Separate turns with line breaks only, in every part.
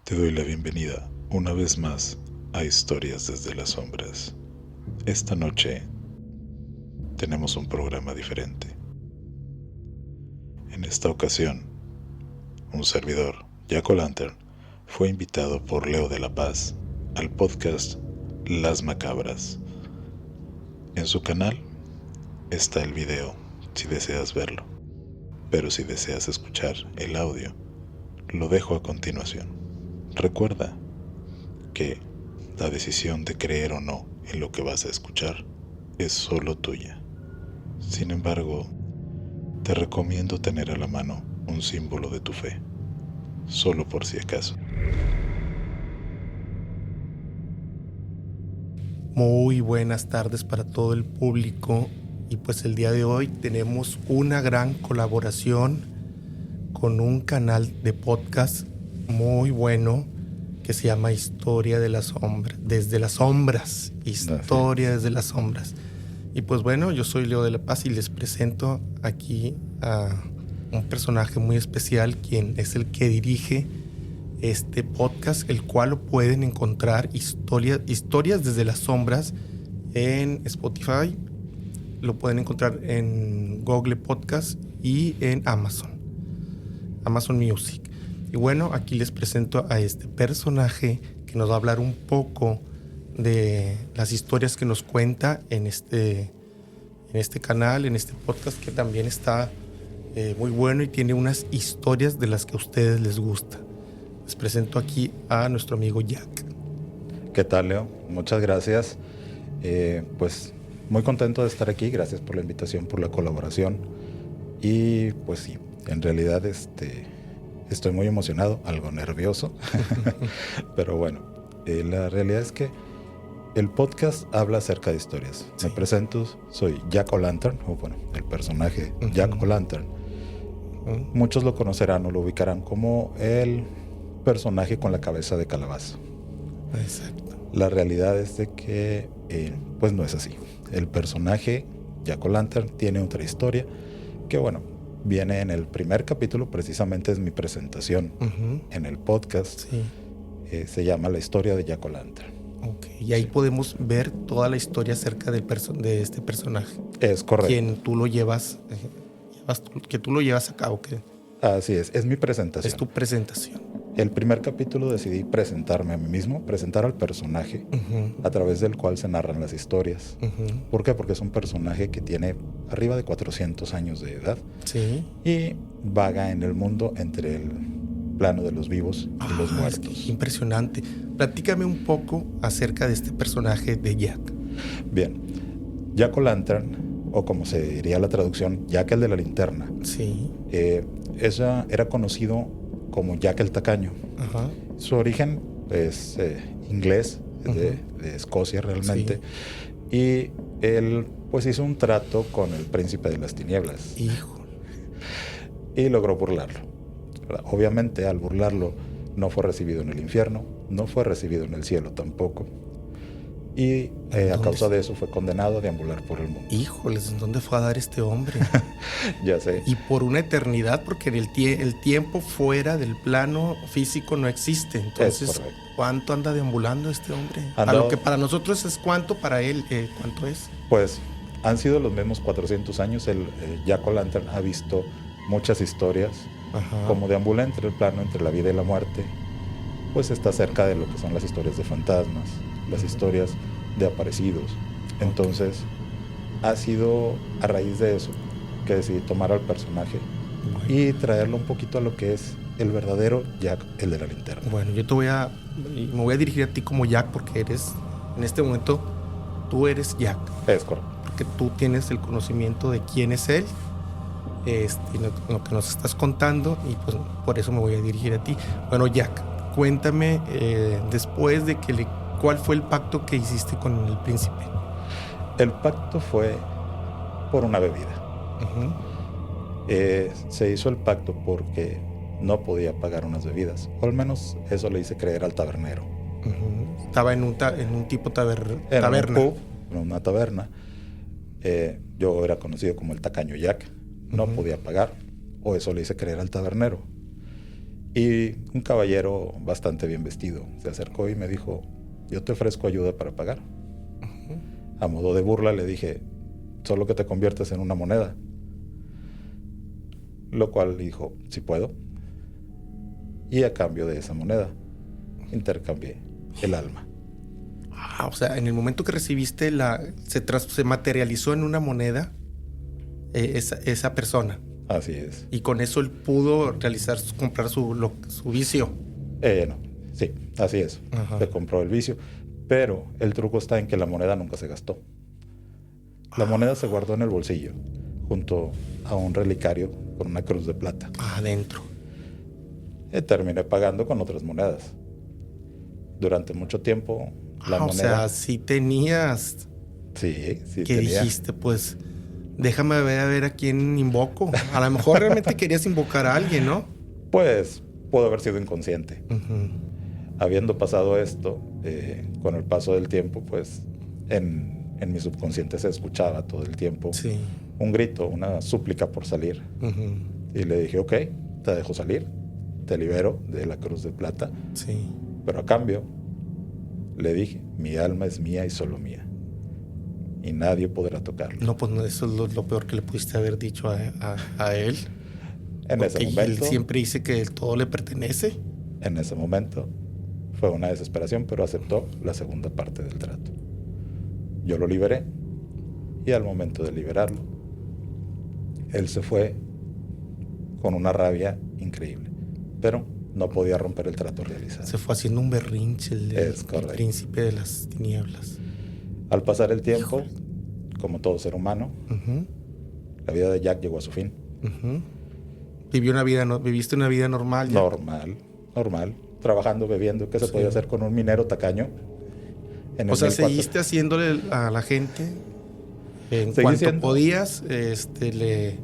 Te doy la bienvenida una vez más a Historias desde las Sombras. Esta noche tenemos un programa diferente. En esta ocasión, un servidor, Jack O'Lantern, fue invitado por Leo de la Paz al podcast Las Macabras. En su canal está el video si deseas verlo, pero si deseas escuchar el audio, lo dejo a continuación. Recuerda que la decisión de creer o no en lo que vas a escuchar es solo tuya. Sin embargo, te recomiendo tener a la mano un símbolo de tu fe, solo por si acaso.
Muy buenas tardes para todo el público, y pues el día de hoy tenemos una gran colaboración con un canal de podcast muy bueno que se llama Historia de las Sombras, desde las sombras, Historia desde las sombras. Y pues bueno, yo soy Leo de la Paz y les presento aquí a un personaje muy especial, quien es el que dirige este podcast, el cual lo pueden encontrar historias desde las sombras en Spotify, lo pueden encontrar en Google Podcast y en Amazon Music. Y bueno, aquí les presento a este personaje que nos va a hablar un poco de las historias que nos cuenta en este canal, en este podcast, que también está muy bueno y tiene unas historias de las que a ustedes les gusta. Les presento aquí a nuestro amigo Jack.
¿Qué tal, Leo? Muchas gracias. Pues muy contento de estar aquí. Gracias por la invitación, por la colaboración. Y pues sí, en realidad estoy muy emocionado, algo nervioso. Pero bueno, la realidad es que el podcast habla acerca de historias. Sí. Me presento, soy Jack O'Lantern, o bueno, el personaje Jack O'Lantern. Muchos lo conocerán o lo ubicarán como el personaje con la cabeza de calabaza.
Exacto.
La realidad es de que pues no es así. El personaje Jack O'Lantern tiene otra historia que bueno, viene en el primer capítulo, precisamente es mi presentación en el podcast.
Sí.
Se llama La Historia de Jack O'Lantern.
Okay. Y ahí podemos ver toda la historia acerca de este personaje.
Es correcto.
Quien tú lo llevas que tú lo llevas a cabo.
Así es mi presentación.
Es tu presentación.
El primer capítulo decidí presentarme a mí mismo, presentar al personaje a través del cual se narran las historias. ¿Por qué? Porque es un personaje que tiene arriba de 400 años de edad.
Sí.
Y vaga en el mundo entre el plano de los vivos y los muertos.
Es que impresionante. Platícame un poco acerca de este personaje de Jack.
Bien, Jack O'Lantern, o como se diría la traducción, Jack el de la linterna.
Sí.
Ella era conocido como Jack el Tacaño.
Ajá.
Su origen es inglés, de Escocia realmente. Sí. Y él pues hizo un trato con el príncipe de las tinieblas.
Hijo.
Y logró burlarlo. Obviamente al burlarlo no fue recibido en el infierno, no fue recibido en el cielo tampoco. Y a causa de eso fue condenado a deambular por el mundo.
Híjoles, ¿dónde fue a dar este hombre?
Ya sé.
Y por una eternidad, porque el tiempo fuera del plano físico no existe. Entonces, ¿cuánto anda deambulando este hombre? A lo que para nosotros es cuánto, para él, ¿cuánto es?
Pues han sido los mismos 400 años. Jack O'Lantern ha visto muchas historias. Ajá. Como deambula entre el plano, entre la vida y la muerte, pues está cerca de lo que son las historias de fantasmas, las historias de aparecidos. Entonces, ha sido a raíz de eso que decidí tomar al personaje y traerlo un poquito a lo que es el verdadero Jack, el de la linterna.
Bueno, yo me voy a dirigir a ti como Jack porque en este momento, tú eres Jack.
Es correcto.
Porque tú tienes el conocimiento de quién es él, lo que nos estás contando, y pues por eso me voy a dirigir a ti. Bueno, Jack, cuéntame después de ¿cuál fue el pacto que hiciste con el príncipe?
El pacto fue por una bebida. Se hizo el pacto porque no podía pagar unas bebidas, o al menos eso le hice creer al tabernero.
Estaba en un tipo taberna.
En un pub, en una taberna. Yo era conocido como el Tacaño Jack. No podía pagar, o eso le hice creer al tabernero. Y un caballero bastante bien vestido se acercó y me dijo, yo te ofrezco ayuda para pagar. A modo de burla le dije, solo que te conviertes en una moneda. Lo cual dijo, sí puedo. Y a cambio de esa moneda, intercambié el alma.
O sea, en el momento que recibiste se materializó en una moneda esa persona.
Así es.
Y con eso él pudo comprar su vicio.
No, sí, así es.
Ajá.
Se compró el vicio. Pero el truco está en que la moneda nunca se gastó. La moneda se guardó en el bolsillo, junto a un relicario con una cruz de plata.
Adentro.
Terminé pagando con otras monedas. Durante mucho tiempo, la moneda...
O sea, sí tenías...
Sí
que
tenía.
dijiste, pues, déjame ver a ver a quién invoco. A lo mejor realmente querías invocar a alguien, ¿no?
Pues, pudo haber sido inconsciente. Habiendo pasado esto, con el paso del tiempo, pues, en mi subconsciente se escuchaba todo el tiempo un grito, una súplica por salir. Y le dije, ok, te dejo salir, te libero de la cruz de plata.
Sí.
Pero a cambio, le dije, mi alma es mía y solo mía. Y nadie podrá tocarla.
No, pues eso es lo peor que le pudiste haber dicho a él.
En ese
Porque
momento...
él siempre dice que todo le pertenece.
En ese momento fue una desesperación, pero aceptó la segunda parte del trato. Yo lo liberé y al momento de liberarlo, él se fue con una rabia increíble, pero no podía romper el trato realizado.
Se fue haciendo un berrinche el príncipe de las tinieblas.
Al pasar el tiempo, como todo ser humano, la vida de Jack llegó a su fin.
¿Viviste una vida normal? Jack?
Normal. Trabajando, bebiendo. ¿Qué se podía hacer con un minero tacaño?
O sea, seguiste haciéndole a la gente en cuanto podías, le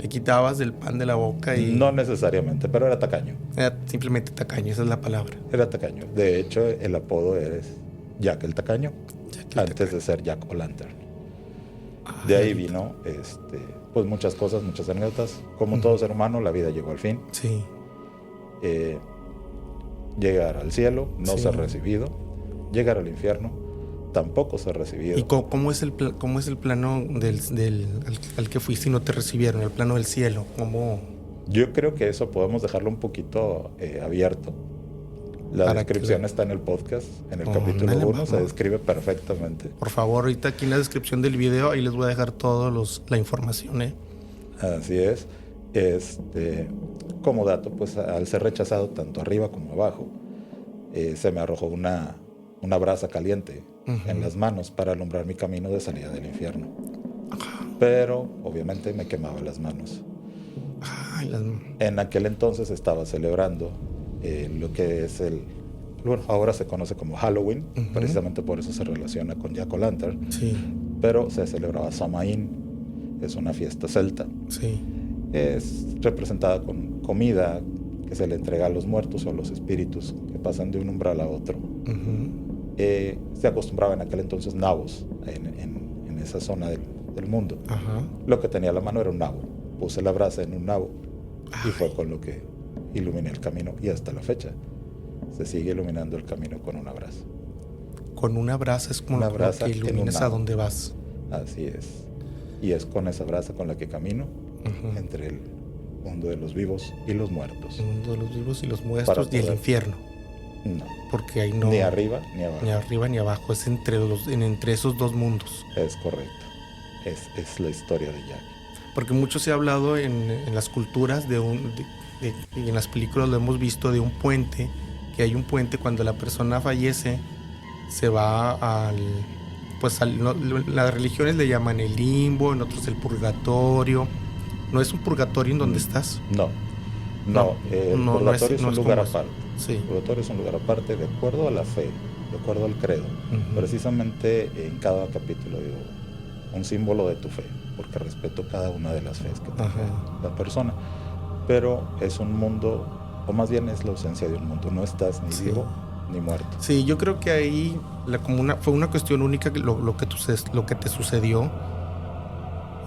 quitabas del pan de la boca y...
No necesariamente, pero era tacaño.
Era simplemente tacaño, esa es la palabra.
Era tacaño. De hecho, el apodo es Jack el Tacaño, antes de ser Jack O'Lantern. De ahí vino, pues muchas cosas, muchas anécdotas. Como todo ser humano, la vida llegó al fin.
Sí.
Llegar al cielo, no ser recibido. Llegar al infierno, tampoco ser recibido.
¿Y cómo es el plano al que fuiste y no te recibieron? El plano del cielo, ¿cómo?
Yo creo que eso podemos dejarlo un poquito abierto. La descripción está en el podcast, en el capítulo 1, se describe perfectamente.
Por favor, ahorita aquí en la descripción del video, ahí les voy a dejar la información,
Así es. Como dato, pues al ser rechazado tanto arriba como abajo, se me arrojó una brasa caliente en las manos para alumbrar mi camino de salida del infierno. Pero obviamente me quemaba las manos. En aquel entonces estaba celebrando lo que es ahora se conoce como Halloween, precisamente por eso se relaciona con Jack O'Lantern.
Sí.
Pero se celebraba Samhain, es una fiesta celta.
Sí.
Es representada con comida que se le entrega a los muertos o a los espíritus que pasan de un umbral a otro. Se acostumbraba en aquel entonces nabos en esa zona del mundo. Lo que tenía a la mano era un nabo. Puse la brasa en un nabo y fue con lo que iluminé el camino, y hasta la fecha se sigue iluminando el camino con una brasa.
Con una brasa es como lo que iluminas a dónde vas.
Así es. Y es con esa brasa con la que camino entre el mundo de los vivos y los muertos.
El mundo de los vivos y los muertos y el infierno.
No.
Porque ahí no...
Ni arriba ni abajo.
Ni arriba ni abajo. Es entre esos dos mundos.
Es correcto. Es la historia de Jack.
Porque mucho se ha hablado en las culturas y en las películas lo hemos visto de un puente, que hay un puente cuando la persona fallece, se va las religiones le llaman el limbo, en otros el purgatorio. ¿No es un purgatorio en donde estás?
No. El purgatorio es un lugar aparte.
Sí.
El purgatorio es un lugar aparte de acuerdo a la fe, de acuerdo al credo. Precisamente en cada capítulo digo un símbolo de tu fe, porque respeto cada una de las fees que tenga la persona. Pero es un mundo, o más bien es la ausencia de un mundo. No estás ni vivo ni muerto. Sí,
yo creo que ahí fue una cuestión única lo que te sucedió.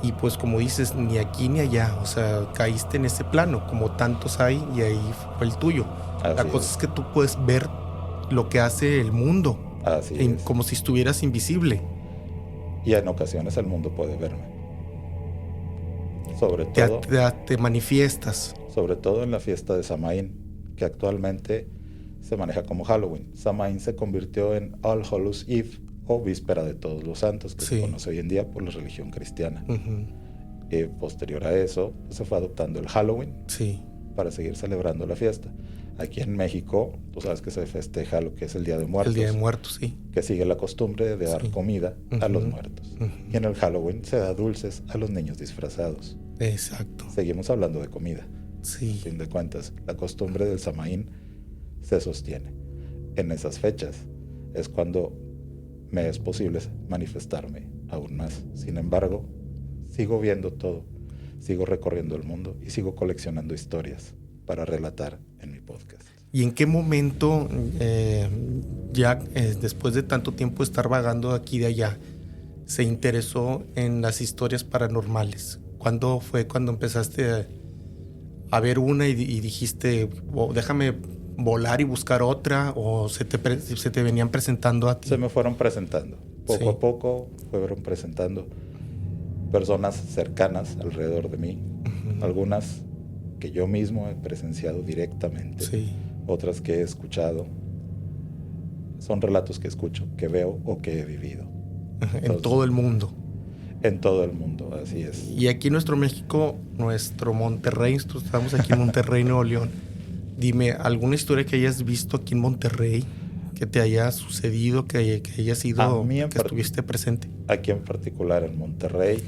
Y pues como dices, ni aquí ni allá, o sea, caíste en ese plano, como tantos hay, y ahí fue el tuyo. La
Así
cosa es que tú puedes ver lo que hace el mundo,
Así es.
como si estuvieras invisible.
Y en ocasiones el mundo puede verme. Sobre
Te manifiestas.
todo en la fiesta de Samaín, que actualmente se maneja como Halloween. Samaín se convirtió en All Hallows Eve, o Víspera de Todos los Santos, que se conoce hoy en día por la religión cristiana. Posterior a eso, se fue adoptando el Halloween para seguir celebrando la fiesta. Aquí en México, tú sabes que se festeja lo que es el Día de Muertos.
El Día de Muertos, sí.
Que sigue la costumbre de dar comida a los muertos. Y en el Halloween se da dulces a los niños disfrazados.
Exacto.
Seguimos hablando de comida.
Sí.
A fin de cuentas, la costumbre del Samaín se sostiene. En esas fechas es cuando me es posible manifestarme aún más. Sin embargo, sigo viendo todo, sigo recorriendo el mundo y sigo coleccionando historias para relatar en mi podcast.
¿Y en qué momento, después de tanto tiempo estar vagando de aquí y de allá, se interesó en las historias paranormales? ¿Cuándo fue cuando empezaste a ver una y dijiste, déjame volar y buscar otra, o se te venían presentando a ti?
Se me fueron presentando. Poco a poco fueron presentando personas cercanas alrededor de mí. Algunas que yo mismo he presenciado directamente. Otras que he escuchado. Son relatos que escucho, que veo o que he vivido.
Entonces, en todo el mundo.
En todo el mundo, así es.
Y aquí en nuestro México, nuestro Monterrey, estamos aquí en Monterrey, Nuevo León. Dime, ¿alguna historia que hayas visto aquí en Monterrey, que te haya sucedido, que haya sido, que estuviste presente?
Aquí en particular en Monterrey,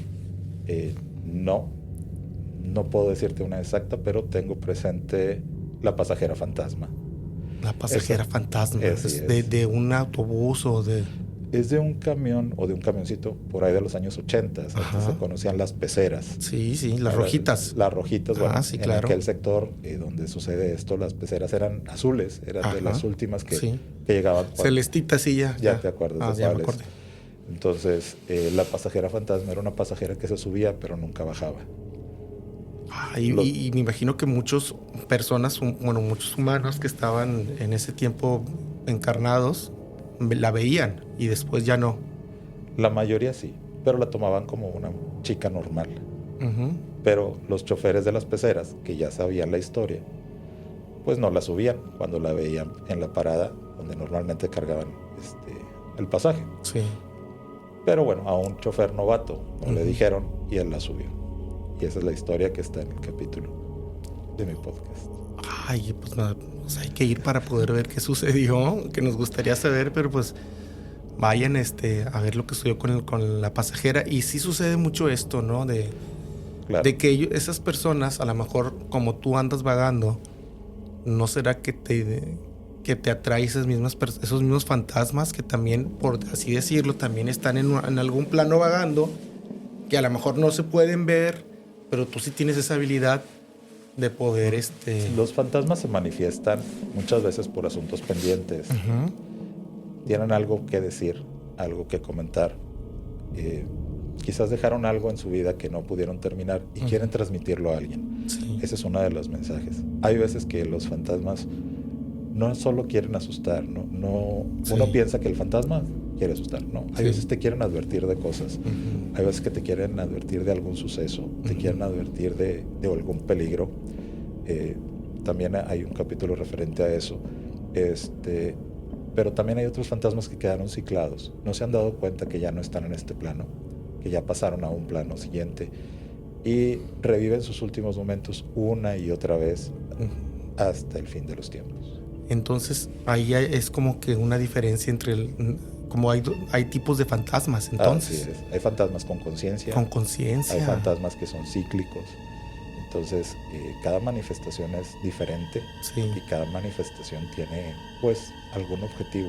no puedo decirte una exacta, pero tengo presente la pasajera fantasma.
La pasajera fantasma, ¿es de un autobús o de...?
Es de un camión o de un camioncito por ahí de los años 80. Antes se conocían las peceras.
Sí, las rojitas.
Las rojitas, bueno,
sí,
claro. En aquel sector donde sucede esto, las peceras eran azules, eran de las últimas que llegaban.
Celestitas, sí, ya.
Ya te acuerdas de
ya
cuáles.
Me acordé.
Entonces, la pasajera fantasma era una pasajera que se subía, pero nunca bajaba.
Y me imagino que muchas personas, muchos humanos que estaban en ese tiempo encarnados, la veían y después ya no.
La mayoría sí, pero la tomaban como una chica normal. Pero los choferes de las peceras, que ya sabían la historia, pues no la subían cuando la veían en la parada donde normalmente cargaban el pasaje. Pero bueno, a un chofer novato no le dijeron y él la subió. Y esa es la historia que está en el capítulo de mi podcast.
Ay, pues nada, hay que ir para poder ver qué sucedió, que nos gustaría saber, pero pues vayan a ver lo que sucedió con la pasajera. Y sí sucede mucho esto, ¿no? De que esas personas, a lo mejor como tú andas vagando, ¿no será que te atrae esos mismos fantasmas que también, por así decirlo, también están en algún plano vagando, que a lo mejor no se pueden ver, pero tú sí tienes esa habilidad de poder
Los fantasmas se manifiestan muchas veces por asuntos pendientes. Tienen algo que decir, algo que comentar. Quizás dejaron algo en su vida que no pudieron terminar y quieren transmitirlo a alguien. Ese es uno de los mensajes. Hay veces que los fantasmas no solo quieren asustar, uno piensa que el fantasma quiere asustar, no. Hay veces te quieren advertir de cosas. Hay veces que te quieren advertir de algún suceso, te quieren advertir de algún peligro. También hay un capítulo referente a eso. Pero también hay otros fantasmas que quedaron ciclados. No se han dado cuenta que ya no están en este plano, que ya pasaron a un plano siguiente y reviven sus últimos momentos una y otra vez hasta el fin de los tiempos.
Entonces ahí es como que una diferencia entre como hay tipos de fantasmas, entonces.
Así es. Hay fantasmas con conciencia.
Con conciencia.
Hay fantasmas que son cíclicos. Entonces, cada manifestación es diferente y cada manifestación tiene, pues, algún objetivo.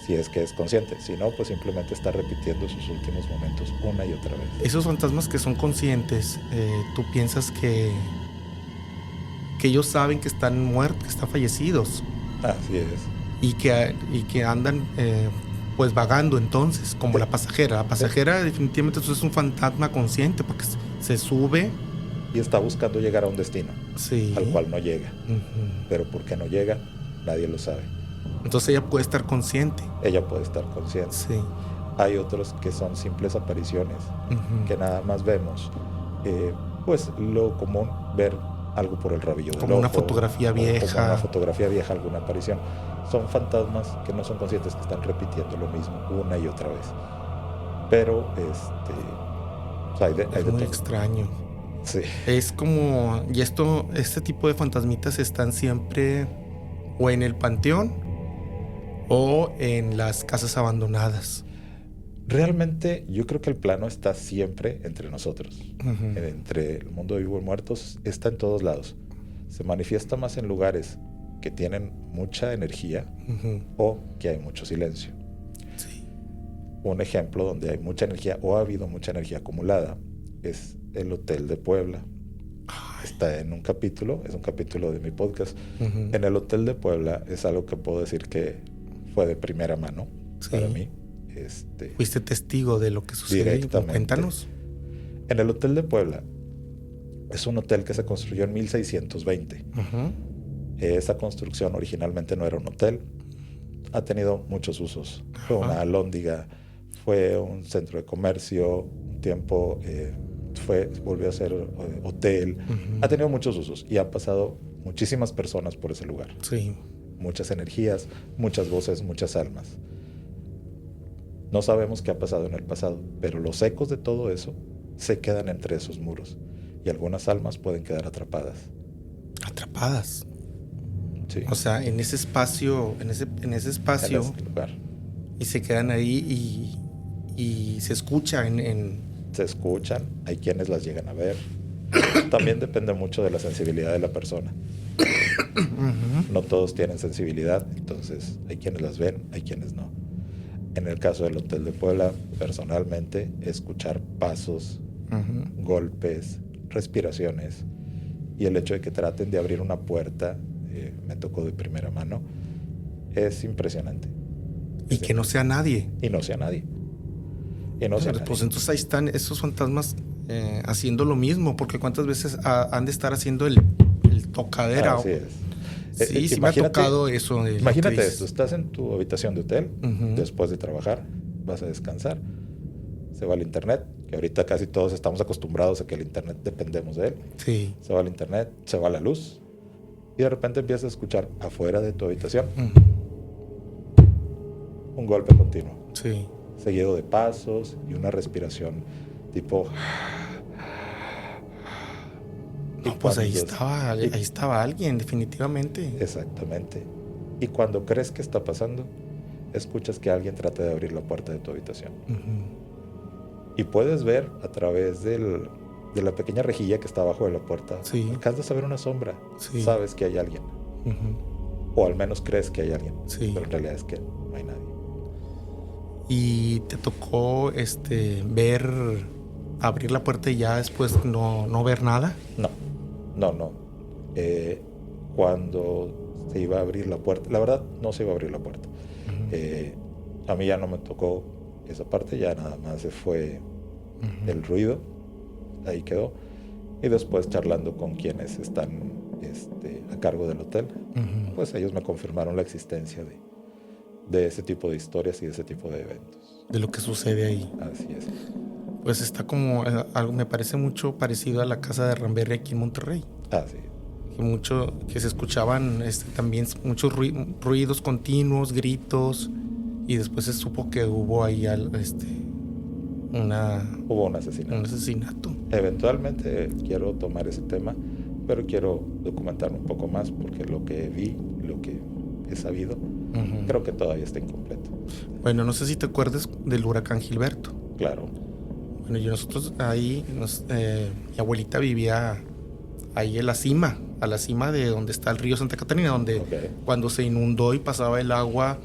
Si es que es consciente. Si no, pues simplemente está repitiendo sus últimos momentos una y otra vez.
Esos fantasmas que son conscientes, ¿tú piensas que ellos saben que están muertos, que están fallecidos?
Así es.
Y que andan pues vagando entonces, como la pasajera. La pasajera definitivamente eso es un fantasma consciente porque se sube.
Y está buscando llegar a un destino
Sí.
al cual no llega.
Uh-huh.
Pero ¿por qué no llega? Nadie lo sabe.
Entonces ella puede estar consciente.
Ella puede estar consciente.
Sí.
Hay otros que son simples apariciones,
Uh-huh.
que nada más vemos, pues lo común, ver algo por el rabillo del
Como
ojo,
una fotografía vieja.
como una fotografía vieja, alguna aparición. Son fantasmas que no son conscientes, que están repitiendo lo mismo una y otra vez. Pero o sea, hay de
Es muy
todo.
extraño.
Sí.
Es como, y este tipo de fantasmitas están siempre o en el panteón o en las casas abandonadas.
Realmente yo creo que el plano está siempre entre nosotros.
Uh-huh.
Entre el mundo de vivos y muertos, está en todos lados. Se manifiesta más en lugares que tienen mucha energía
Uh-huh.
o que hay mucho silencio.
Sí.
Un ejemplo donde hay mucha energía o ha habido mucha energía acumulada es el Hotel de Puebla.
Ay.
Está en un capítulo, es un capítulo de mi podcast.
Uh-huh.
En el Hotel de Puebla es algo que puedo decir que fue de primera mano para mí.
Fuiste testigo de lo que sucedió.
Directamente.
Cuéntanos.
En el Hotel de Puebla es un hotel que se construyó en 1620.
Uh-huh.
Esa construcción originalmente no era un hotel. Ha tenido muchos usos. Fue una alhóndiga, fue un centro de comercio, un tiempo volvió a ser hotel.
Uh-huh.
Ha tenido muchos usos y han pasado muchísimas personas por ese lugar.
Sí.
Muchas energías, muchas voces, muchas almas. No sabemos qué ha pasado en el pasado, pero los ecos de todo eso se quedan entre esos muros y algunas almas pueden quedar atrapadas.
Atrapadas.
Sí.
O sea, en ese espacio, en ese espacio,
en ese lugar.
Y se quedan ahí y se escucha
Se escuchan, hay quienes las llegan a ver. También depende mucho de la sensibilidad de la persona.
Uh-huh.
No todos tienen sensibilidad, entonces hay quienes las ven, hay quienes no. En el caso del Hotel de Puebla, personalmente, escuchar pasos,
Uh-huh.
golpes, respiraciones y el hecho de que traten de abrir una puerta, me tocó de primera mano, es impresionante.
Y que no sea nadie.
Y no sea nadie. Y no sea nadie.
Pues entonces ahí están esos fantasmas haciendo lo mismo, porque cuántas veces han de estar haciendo el tocadera.
Así es.
Sí, me ha tocado eso.
Imagínate esto, estás en tu habitación de hotel,
Uh-huh.
después de trabajar, vas a descansar, se va al internet, que ahorita casi todos estamos acostumbrados a que el internet dependemos de él.
Sí.
Se va al internet, se va la luz, y de repente empiezas a escuchar afuera de tu habitación
Uh-huh.
un golpe continuo,
Sí.
seguido de pasos y una respiración tipo...
No, pues ahí estaba alguien, definitivamente.
Exactamente. Y cuando crees que está pasando, escuchas que alguien trata de abrir la puerta de tu habitación.
Uh-huh.
Y puedes ver a través de la pequeña rejilla que está abajo de la puerta.
Sí.
Alcanzas a ver una sombra.
Sí.
Sabes que hay alguien.
Uh-huh.
O al menos crees que hay alguien.
Sí.
Pero en realidad es que no hay nadie.
Y te tocó ver abrir la puerta y ya después no ver nada.
No. Cuando se iba a abrir la puerta, la verdad no se iba a abrir la puerta.
Uh-huh.
A mí ya no me tocó esa parte, ya nada más se fue
Uh-huh.
el ruido, ahí quedó. Y después charlando con quienes están a cargo del hotel,
Uh-huh.
pues ellos me confirmaron la existencia de ese tipo de historias y de ese tipo de eventos.
De lo que sucede ahí.
Así es.
Pues está como algo, me parece mucho parecido a la casa de Ramberry aquí en Monterrey.
Así es.
Que se escuchaban también muchos ruidos continuos, gritos, y después se supo que hubo ahí
Hubo un asesinato.
un asesinato.
Eventualmente quiero tomar ese tema, pero quiero documentarme un poco más porque lo que vi, lo que he sabido,
Uh-huh.
creo que todavía está incompleto.
Bueno, no sé si te acuerdas del huracán Gilberto.
Claro.
Bueno, nosotros ahí, mi abuelita vivía ahí a la cima de donde está el río Santa Catarina, donde cuando se inundó y pasaba el agua,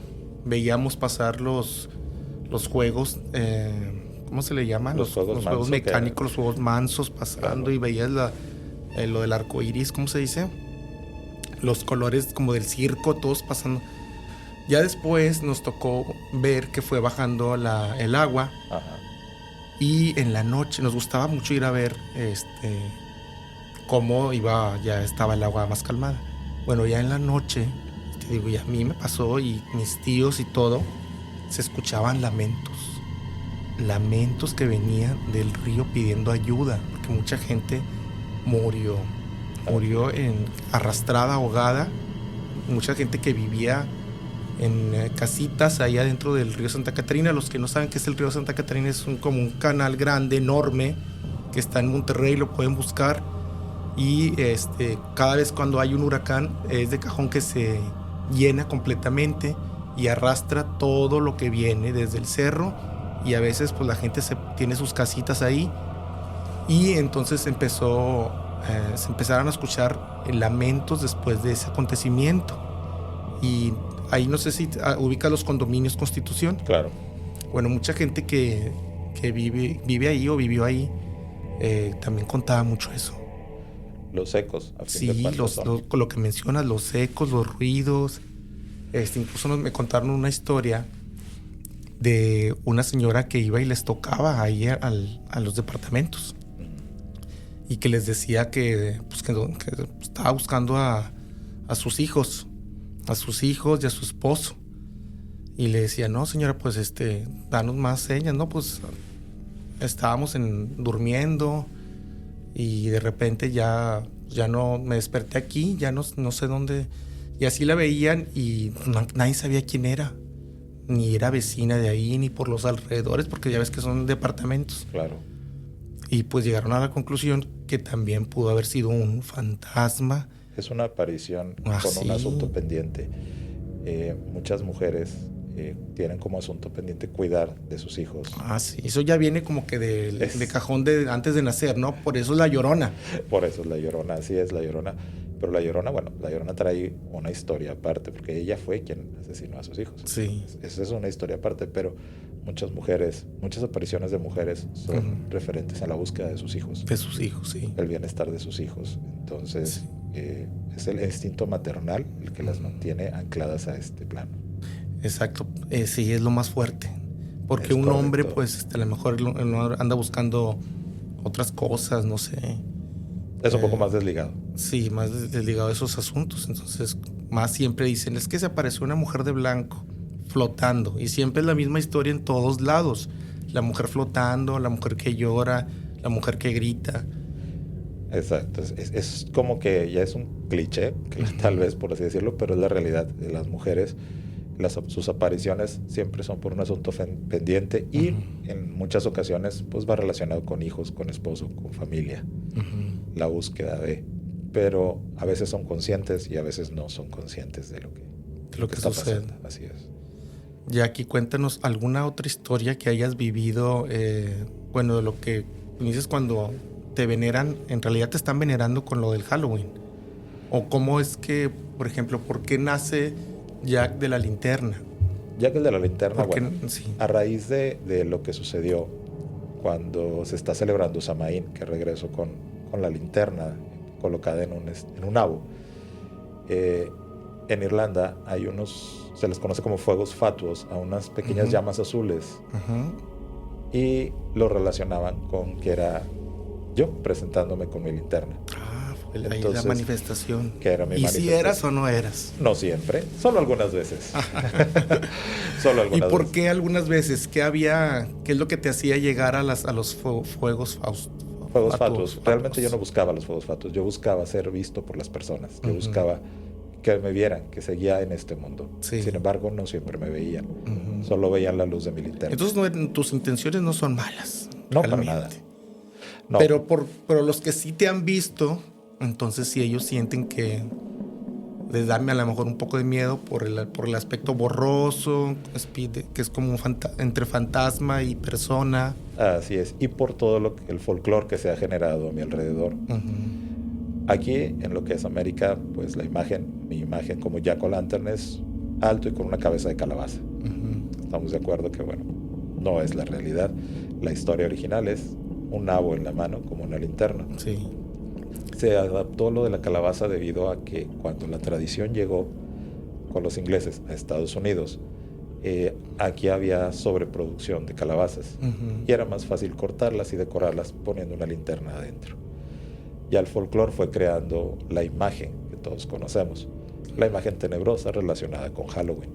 veíamos pasar los juegos, ¿cómo se le llaman?
Los
juegos mecánicos, los juegos mansos pasando, claro. Y veías lo del arco iris, ¿cómo se dice? Los colores como del circo, todos pasando. Ya después nos tocó ver que fue bajando el agua.
Ajá.
Y en la noche nos gustaba mucho ir a ver cómo ya estaba el agua más calmada. Bueno, ya en la noche, te digo, y a mí me pasó, y mis tíos y todo, se escuchaban lamentos que venían del río pidiendo ayuda, porque mucha gente murió arrastrada, ahogada. Mucha gente que vivía en casitas ahí adentro del río Santa Catarina. Los que no saben qué es el río Santa Catarina, es como un canal grande, enorme, que está en Monterrey, lo pueden buscar. Y cada vez cuando hay un huracán es de cajón que se llena completamente y arrastra todo lo que viene desde el cerro, y a veces pues la gente tiene sus casitas ahí. Y entonces se empezaron a escuchar lamentos después de ese acontecimiento. Y ahí no sé si ubica los condominios Constitución.
Claro.
Bueno, mucha gente que vive ahí o vivió ahí también contaba mucho eso.
Los ecos, a fin
Sí,
de cuentas,
lo que mencionas, los ecos, los ruidos. Incluso me contaron una historia de una señora que iba y les tocaba ahí a los departamentos. Y que les decía que estaba buscando a sus hijos y a su esposo. Y le decía, no señora, pues danos más señas. No, pues estábamos durmiendo, y de repente ya no me desperté aquí, ya no sé dónde. Y así la veían, y nadie sabía quién era, ni era vecina de ahí, ni por los alrededores, porque ya ves que son departamentos.
Claro.
Y pues llegaron a la conclusión que también pudo haber sido un fantasma.
Es una aparición con
sí.
un asunto pendiente. Muchas mujeres tienen como asunto pendiente cuidar de sus hijos.
Sí, eso ya viene como que de cajón de antes de nacer, ¿no? Por eso es la Llorona.
Por eso es la Llorona, así es la Llorona. Pero la Llorona, la Llorona trae una historia aparte, porque ella fue quien asesinó a sus hijos.
Sí.
Esa es una historia aparte, pero muchas apariciones de mujeres son referentes a la búsqueda de sus hijos.
De sus hijos, sí.
El bienestar de sus hijos. Entonces, es el instinto maternal el que las mantiene ancladas a este plano.
Exacto, sí, es lo más fuerte. Porque un
correcto.
hombre, pues, a lo mejor anda buscando otras cosas, no sé.
Es un poco más desligado.
Sí, más desligado de esos asuntos. Entonces, más siempre dicen, es que se apareció una mujer de blanco flotando. Y siempre es la misma historia en todos lados. La mujer flotando, la mujer que llora, la mujer que grita.
Exacto. Es como que ya es un cliché, tal vez por así decirlo, pero es la realidad de las mujeres. Sus apariciones siempre son por un asunto pendiente, y en muchas ocasiones pues va relacionado con hijos, con esposo, con familia. La búsqueda pero a veces son conscientes y a veces no son conscientes de lo que está
sucede.
pasando. Así es.
Jackie, cuéntanos alguna otra historia que hayas vivido, de lo que dices cuando te veneran, en realidad te están venerando con lo del Halloween. O cómo es que, por ejemplo, ¿por qué nace Jack de la Linterna?
Jack el de la Linterna,
sí.
A raíz de lo que sucedió cuando se está celebrando Samaín, que regresó con la linterna colocada en un nabo. En Irlanda hay se les conoce como fuegos fatuos, a unas pequeñas llamas azules. Y lo relacionaban con que era yo presentándome con mi linterna.
Entonces, ahí la manifestación.
Que era mi manifestación.
¿Y si eras o no eras?
No siempre, solo algunas veces. Solo algunas
¿Y por
veces.
qué algunas veces? ¿Qué es lo que te hacía llegar a los fuegos
fatuos? Realmente yo no buscaba los fuegos fatuos, yo buscaba ser visto por las personas. Yo buscaba que me vieran, que seguía en este mundo.
Sí.
Sin embargo, no siempre me veían. Solo veían la luz de mi linterna.
Entonces tus intenciones no son malas.
No, para nada. No.
Pero los que sí te han visto, entonces sí ellos sienten que les da a lo mejor un poco de miedo por el aspecto borroso, que es como entre fantasma y persona.
Así es. Y por todo el folclore que se ha generado a mi alrededor. Aquí, en lo que es América, pues mi imagen como Jack O'Lantern es alto y con una cabeza de calabaza. Estamos de acuerdo que, no es la realidad. La historia original es un nabo en la mano como una linterna.
Sí.
Se adaptó lo de la calabaza debido a que cuando la tradición llegó con los ingleses a Estados Unidos, aquí había sobreproducción de calabazas y era más fácil cortarlas y decorarlas poniendo una linterna adentro. Ya el folclore fue creando la imagen que todos conocemos, la imagen tenebrosa relacionada con Halloween.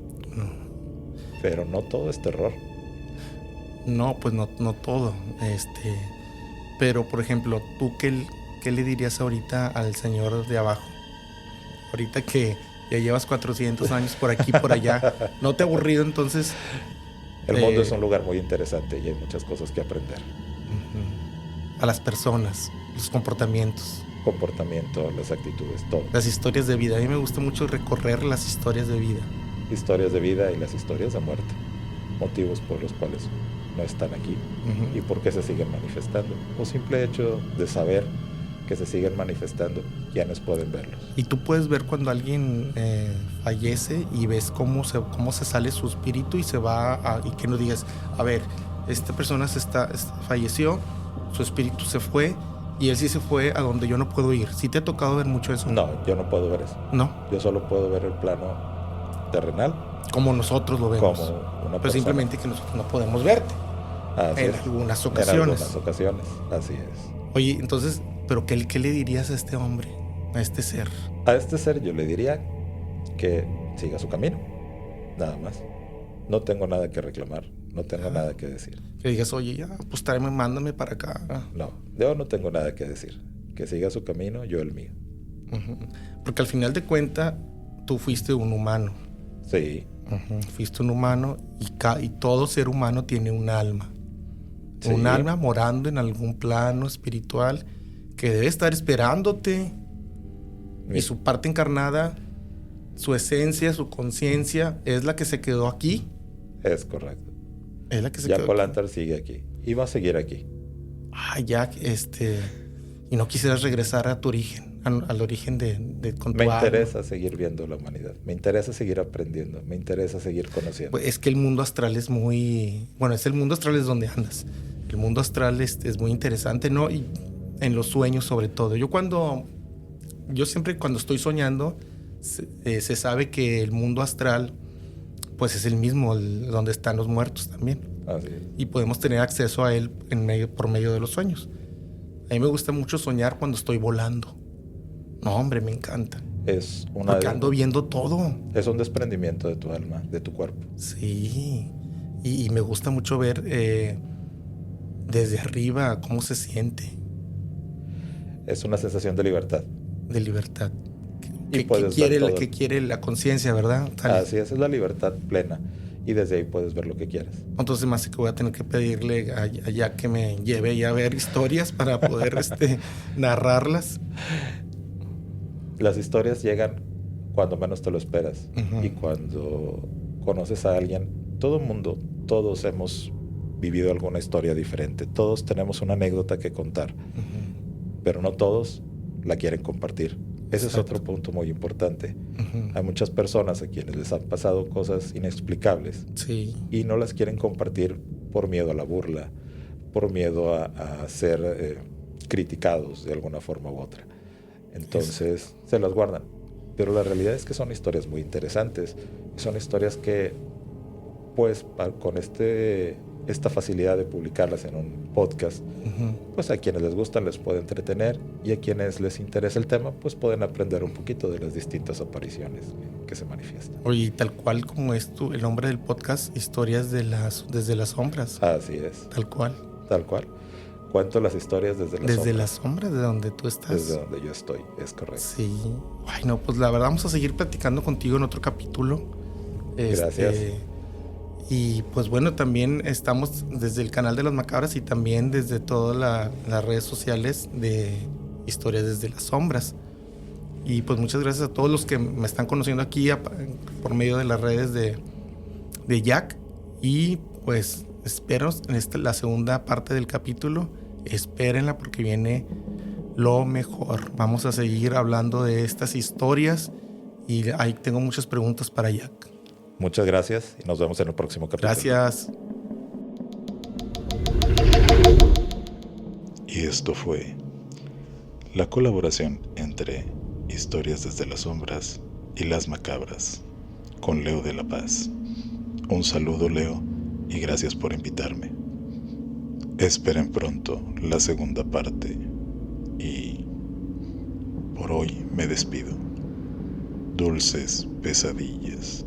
Pero no todo es terror.
No, pues no todo. Pero, por ejemplo, ¿tú qué le dirías ahorita al señor de abajo? Ahorita que ya llevas 400 años por aquí, por allá. ¿No te ha aburrido entonces?
El mundo es un lugar muy interesante y hay muchas cosas que aprender.
A las personas, los comportamientos.
Comportamiento, las actitudes, todo.
Las historias de vida. A mí me gusta mucho recorrer las historias de vida.
Historias de vida y las historias de muerte. Motivos por los cuales no están aquí y por qué se siguen manifestando. O simple hecho de saber que se siguen manifestando, quienes pueden verlos.
Y tú puedes ver cuando alguien fallece y ves cómo se sale su espíritu y se va y que no digas, a ver, esta persona falleció, su espíritu se fue y él sí se fue a donde yo no puedo ir. ¿Sí te ha tocado ver mucho eso?
No, yo no puedo ver eso.
No.
Yo solo puedo ver el plano terrenal.
Como nosotros lo vemos.
Como una
pero
persona.
Simplemente que nosotros no podemos verte.
Así
en
es.
algunas ocasiones.
En algunas ocasiones, así es.
Oye, entonces, ¿pero qué le dirías a este hombre, a este ser?
A este ser yo le diría que siga su camino, nada más. No tengo nada que reclamar, no tengo nada que decir.
Que digas, oye, ya, pues tráeme, mándame para acá.
No, yo no tengo nada que decir. Que siga su camino, yo el mío.
Porque al final de cuentas, tú fuiste un humano.
Sí.
Fuiste un humano y todo ser humano tiene un alma. Sí. Un alma morando en algún plano espiritual que debe estar esperándote. Y su parte encarnada, su esencia, su conciencia, es la que se quedó aquí.
Es correcto.
Es la que se quedó
Jack O'Lantern sigue aquí. Y va a seguir aquí.
Jack, y no quisieras regresar a tu origen, al origen de con tu
Me
alma.
interesa seguir viendo la humanidad. Me interesa seguir aprendiendo. Me interesa seguir conociendo.
Pues es que el mundo astral es muy... Bueno, el mundo astral es donde andas. El mundo astral es muy interesante, ¿no? Y en los sueños sobre todo. Yo siempre cuando estoy soñando, se sabe que el mundo astral pues es el mismo, donde están los muertos también.
Así es.
Y podemos tener acceso a él por medio de los sueños. A mí me gusta mucho soñar cuando estoy volando. No, hombre, me encanta. Porque ando viendo todo.
Es un desprendimiento de tu alma, de tu cuerpo.
Sí. Y me gusta mucho ver desde arriba cómo se siente.
Es una sensación de libertad.
De libertad.
¿Qué
quiere la conciencia, verdad?
Así es la libertad plena. Y desde ahí puedes ver lo que quieras.
Entonces más que voy a tener que pedirle a Jack que me lleve ya a ver historias para poder narrarlas.
Las historias llegan cuando menos te lo esperas. Y cuando conoces a alguien, todos hemos vivido alguna historia diferente. Todos tenemos una anécdota que contar. Pero no todos la quieren compartir. Ese es otro punto muy importante. Hay muchas personas a quienes les han pasado cosas inexplicables y no las quieren compartir por miedo a la burla, por miedo a ser criticados de alguna forma u otra. Entonces se las guardan. Pero la realidad es que son historias muy interesantes. Son historias que, pues, con esta facilidad de publicarlas en un podcast, pues a quienes les gustan les puede entretener y a quienes les interesa el tema, pues pueden aprender un poquito de las distintas apariciones que se manifiestan.
Oye, tal cual como es el nombre del podcast, historias desde las sombras.
Así es.
Tal cual.
Tal cual. Cuento las historias desde las sombras.
Desde las sombras, de donde tú estás.
Desde donde yo estoy, es correcto.
Sí. Ay, no, pues la verdad vamos a seguir platicando contigo en otro capítulo.
Gracias.
Y pues bueno, también estamos desde el canal de Las Macabras y también desde todas las redes sociales de Historias desde las Sombras. Y pues muchas gracias a todos los que me están conociendo aquí por medio de las redes de Jack. Y pues espero la segunda parte del capítulo. Espérenla porque viene lo mejor. Vamos a seguir hablando de estas historias y ahí tengo muchas preguntas para Jack.
Muchas gracias y nos vemos en el próximo capítulo.
Gracias.
Y esto fue la colaboración entre Historias desde las Sombras y Las Macabras. con Leo de la Paz. Un saludo, Leo, y gracias por invitarme. Esperen pronto la segunda parte y por hoy me despido. Dulces pesadillas.